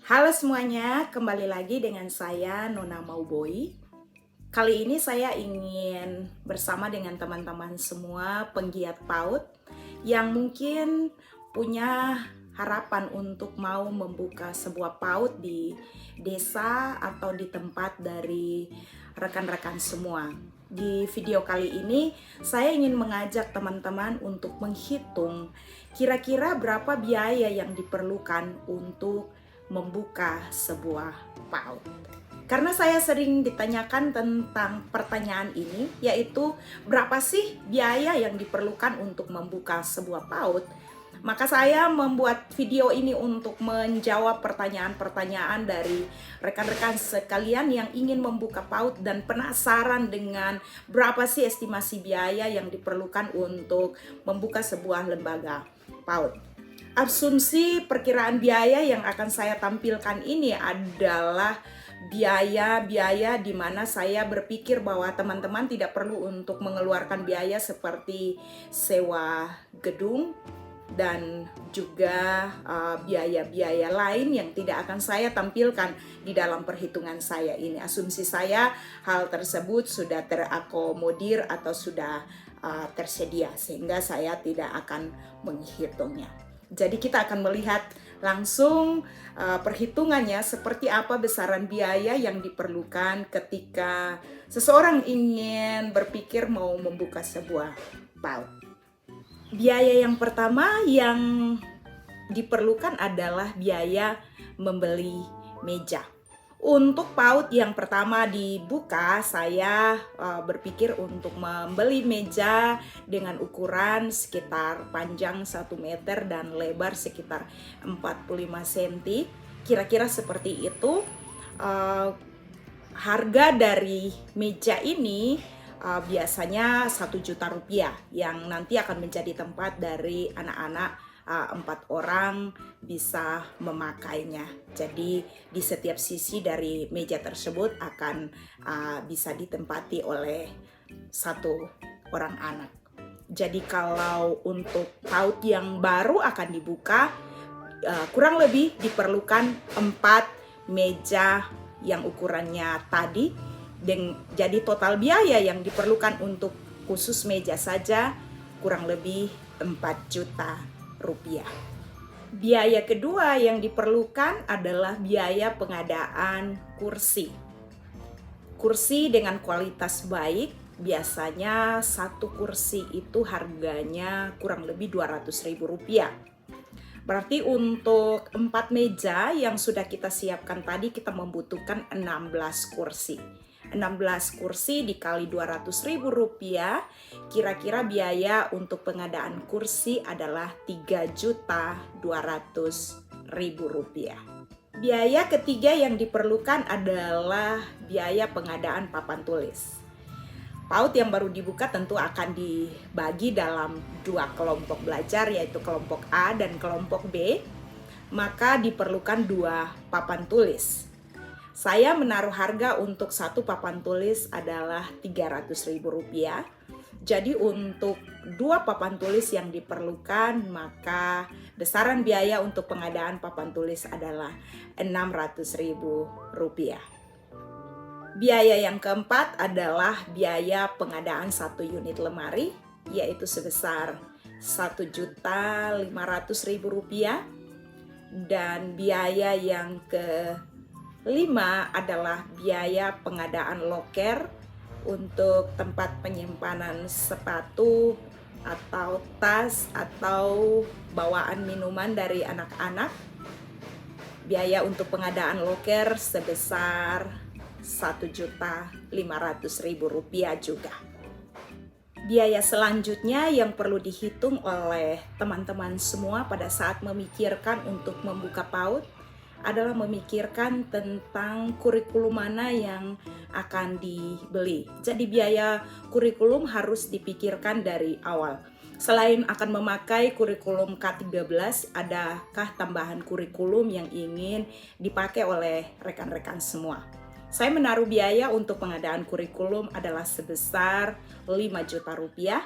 Halo semuanya, kembali lagi dengan saya Nona Mauboi. Kali ini saya ingin bersama dengan teman-teman semua penggiat PAUD yang mungkin punya harapan untuk mau membuka sebuah PAUD di desa atau di tempat dari rekan-rekan semua. Di video kali ini saya ingin mengajak teman-teman untuk menghitung kira-kira berapa biaya yang diperlukan untuk membuka sebuah PAUD. Karena saya sering ditanyakan tentang pertanyaan ini, yaitu berapa sih biaya yang diperlukan untuk membuka sebuah PAUD, maka saya membuat video ini untuk menjawab pertanyaan-pertanyaan dari rekan-rekan sekalian yang ingin membuka PAUD dan penasaran dengan berapa sih estimasi biaya yang diperlukan untuk membuka sebuah lembaga PAUD. Asumsi perkiraan biaya yang akan saya tampilkan ini adalah biaya-biaya di mana saya berpikir bahwa teman-teman tidak perlu untuk mengeluarkan biaya seperti sewa gedung dan juga biaya-biaya lain yang tidak akan saya tampilkan di dalam perhitungan saya ini. Asumsi saya hal tersebut sudah terakomodir atau sudah tersedia sehingga saya tidak akan menghitungnya. Jadi kita akan melihat langsung perhitungannya seperti apa besaran biaya yang diperlukan ketika seseorang ingin berpikir mau membuka sebuah PAUD. Biaya yang pertama yang diperlukan adalah biaya membeli meja. Untuk PAUD yang pertama dibuka, saya berpikir untuk membeli meja dengan ukuran sekitar panjang 1 meter dan lebar sekitar 45 cm. Kira-kira seperti itu. Harga dari meja ini biasanya 1 juta rupiah yang nanti akan menjadi tempat dari anak-anak 4 orang bisa memakainya. Jadi di setiap sisi dari meja tersebut akan bisa ditempati oleh 1 orang anak. Jadi kalau untuk PAUD yang baru akan dibuka, kurang lebih diperlukan 4 meja yang ukurannya tadi. Jadi total biaya yang diperlukan untuk khusus meja saja kurang lebih 4 juta rupiah. Biaya kedua yang diperlukan adalah biaya pengadaan kursi. Kursi dengan kualitas baik, biasanya 1 kursi itu harganya kurang lebih 200.000 rupiah. Berarti untuk 4 meja yang sudah kita siapkan tadi kita membutuhkan 16 kursi. 16 kursi dikali 200.000 rupiah, kira-kira biaya untuk pengadaan kursi adalah 3.200.000 rupiah. Biaya ketiga yang diperlukan adalah biaya pengadaan papan tulis. PAUD yang baru dibuka tentu akan dibagi dalam 2 kelompok belajar, yaitu kelompok A dan kelompok B, maka diperlukan 2 papan tulis. Saya menaruh harga untuk 1 papan tulis adalah 300.000 rupiah. Jadi untuk 2 papan tulis yang diperlukan, maka besaran biaya untuk pengadaan papan tulis adalah 600.000 rupiah. Biaya yang keempat adalah biaya pengadaan 1 unit lemari, yaitu sebesar 1.500.000 rupiah. Dan biaya yang kelima adalah biaya pengadaan loker untuk tempat penyimpanan sepatu atau tas atau bawaan minuman dari anak-anak. Biaya untuk pengadaan loker sebesar 1.500.000 rupiah juga. Biaya selanjutnya yang perlu dihitung oleh teman-teman semua pada saat memikirkan untuk membuka PAUD adalah memikirkan tentang kurikulum mana yang akan dibeli. Jadi biaya kurikulum harus dipikirkan dari awal. Selain akan memakai kurikulum K13, adakah tambahan kurikulum yang ingin dipakai oleh rekan-rekan semua? Saya menaruh biaya untuk pengadaan kurikulum adalah sebesar 5 juta rupiah.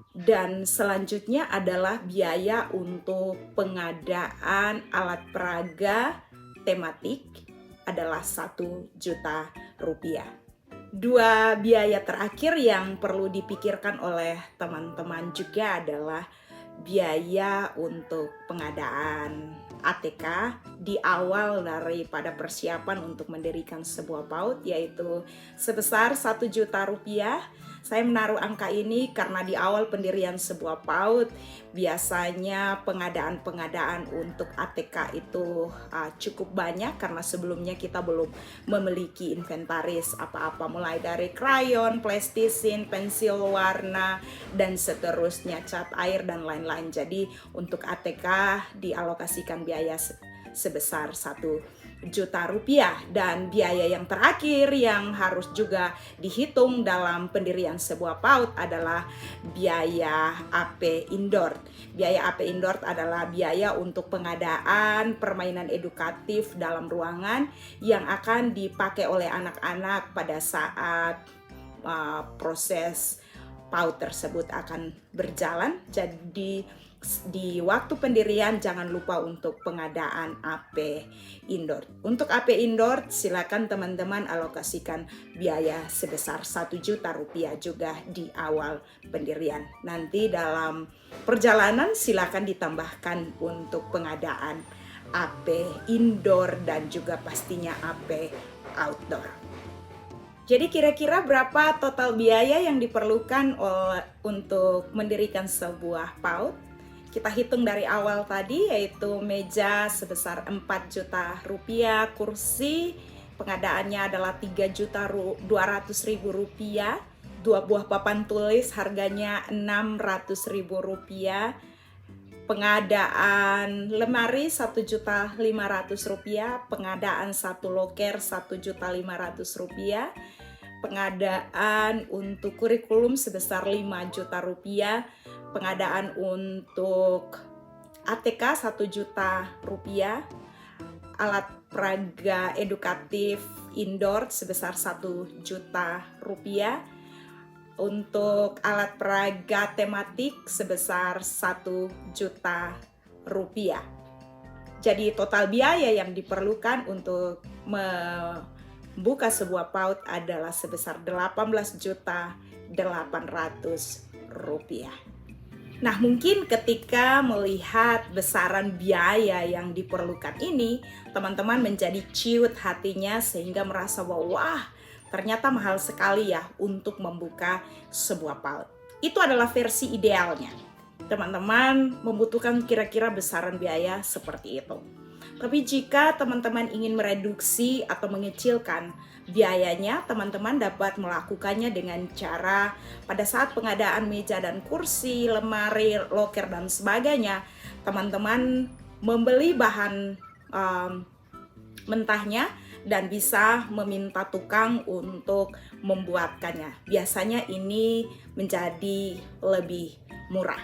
Dan selanjutnya adalah biaya untuk pengadaan alat peraga tematik adalah 1 juta rupiah. Dua biaya terakhir yang perlu dipikirkan oleh teman-teman juga adalah biaya untuk pengadaan ATK di awal daripada persiapan untuk mendirikan sebuah PAUD, yaitu sebesar 1 juta rupiah. Saya menaruh angka ini karena di awal pendirian sebuah PAUD biasanya pengadaan untuk ATK itu cukup banyak, karena sebelumnya kita belum memiliki inventaris apa-apa, mulai dari krayon, plastisin, pensil warna, dan seterusnya, cat air, dan lain-lain. Jadi untuk ATK dialokasikan biaya sebesar 1 juta rupiah. Dan biaya yang terakhir yang harus juga dihitung dalam pendirian sebuah PAUD adalah biaya AP Indoor. Biaya AP Indoor adalah biaya untuk pengadaan permainan edukatif dalam ruangan yang akan dipakai oleh anak-anak pada saat proses PAUD tersebut akan berjalan. Jadi di waktu pendirian jangan lupa untuk pengadaan AP Indoor. Untuk AP Indoor silakan teman-teman alokasikan biaya sebesar 1 juta rupiah juga di awal pendirian. Nanti dalam perjalanan silakan ditambahkan untuk pengadaan AP Indoor dan juga pastinya AP Outdoor. Jadi kira-kira berapa total biaya yang diperlukan untuk mendirikan sebuah PAUD? Kita hitung dari awal tadi, yaitu meja sebesar 4 juta rupiah, kursi pengadaannya adalah 3.200.000 rupiah, 2 buah papan tulis harganya 600.000 rupiah, pengadaan lemari 1.500.000 rupiah, pengadaan 1 loker 1.500.000 rupiah, pengadaan untuk kurikulum sebesar 5 juta rupiah, pengadaan untuk ATK 1 juta rupiah, alat peraga edukatif indoor sebesar 1 juta rupiah, untuk alat peraga tematik sebesar 1 juta rupiah. Jadi total biaya yang diperlukan untuk membuka sebuah PAUD adalah sebesar 18.800.000 rupiah. Nah, mungkin ketika melihat besaran biaya yang diperlukan ini, teman-teman menjadi ciut hatinya sehingga merasa bahwa wah, ternyata mahal sekali ya untuk membuka sebuah PAUD. Itu adalah versi idealnya. Teman-teman membutuhkan kira-kira besaran biaya seperti itu. Tapi jika teman-teman ingin mereduksi atau mengecilkan biayanya, teman-teman dapat melakukannya dengan cara pada saat pengadaan meja dan kursi, lemari, loker, dan sebagainya, teman-teman membeli bahan mentahnya dan bisa meminta tukang untuk membuatkannya. Biasanya ini menjadi lebih murah.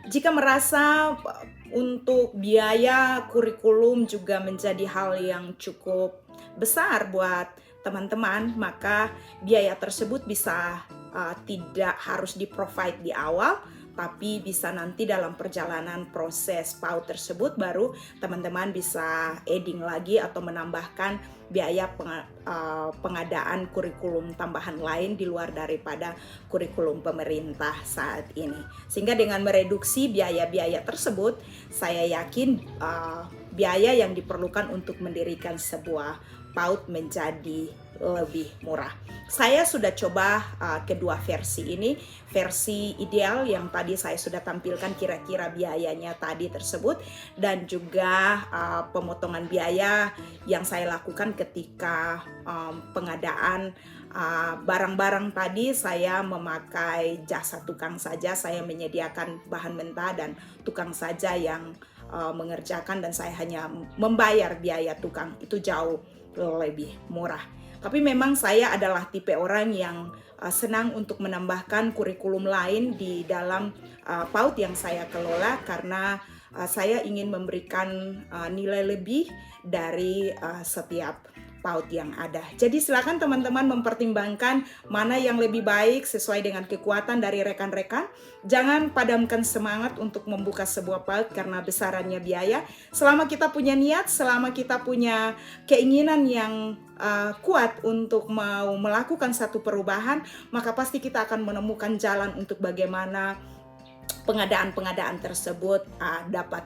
Jika merasa untuk biaya kurikulum juga menjadi hal yang cukup besar buat teman-teman, maka biaya tersebut bisa tidak harus di-provide di awal, tapi bisa nanti dalam perjalanan proses PAUD tersebut baru teman-teman bisa adding lagi atau menambahkan biaya pengadaan kurikulum tambahan lain di luar daripada kurikulum pemerintah saat ini. Sehingga dengan mereduksi biaya-biaya tersebut, saya yakin biaya yang diperlukan untuk mendirikan sebuah PAUD menjadi lebih murah. Saya sudah coba kedua versi ini. Versi ideal yang tadi saya sudah tampilkan kira-kira biayanya tadi tersebut, dan juga pemotongan biaya yang saya lakukan ketika pengadaan barang-barang tadi. Saya memakai jasa tukang saja, saya menyediakan bahan mentah dan tukang saja yang mengerjakan, dan saya hanya membayar biaya tukang. Itu jauh lebih murah. Tapi memang saya adalah tipe orang yang senang untuk menambahkan kurikulum lain di dalam PAUD yang saya kelola, karena saya ingin memberikan nilai lebih dari setiap PAUD yang ada. Jadi silakan teman-teman mempertimbangkan mana yang lebih baik sesuai dengan kekuatan dari rekan-rekan. Jangan padamkan semangat untuk membuka sebuah PAUD karena besarannya biaya. Selama kita punya niat, selama kita punya keinginan yang kuat untuk mau melakukan satu perubahan, maka pasti kita akan menemukan jalan untuk bagaimana pengadaan-pengadaan tersebut dapat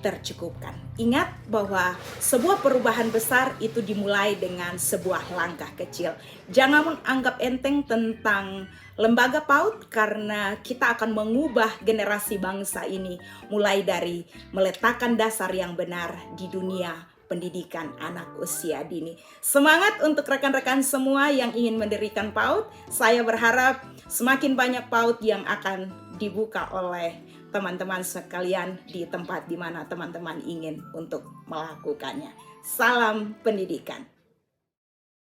tercukupkan. Ingat bahwa sebuah perubahan besar itu dimulai dengan sebuah langkah kecil. Jangan menganggap enteng tentang lembaga PAUD karena kita akan mengubah generasi bangsa ini mulai dari meletakkan dasar yang benar di dunia pendidikan anak usia dini. Semangat untuk rekan-rekan semua yang ingin mendirikan PAUD. Saya berharap semakin banyak PAUD yang akan dibuka oleh teman-teman sekalian di tempat di mana teman-teman ingin untuk melakukannya. Salam pendidikan.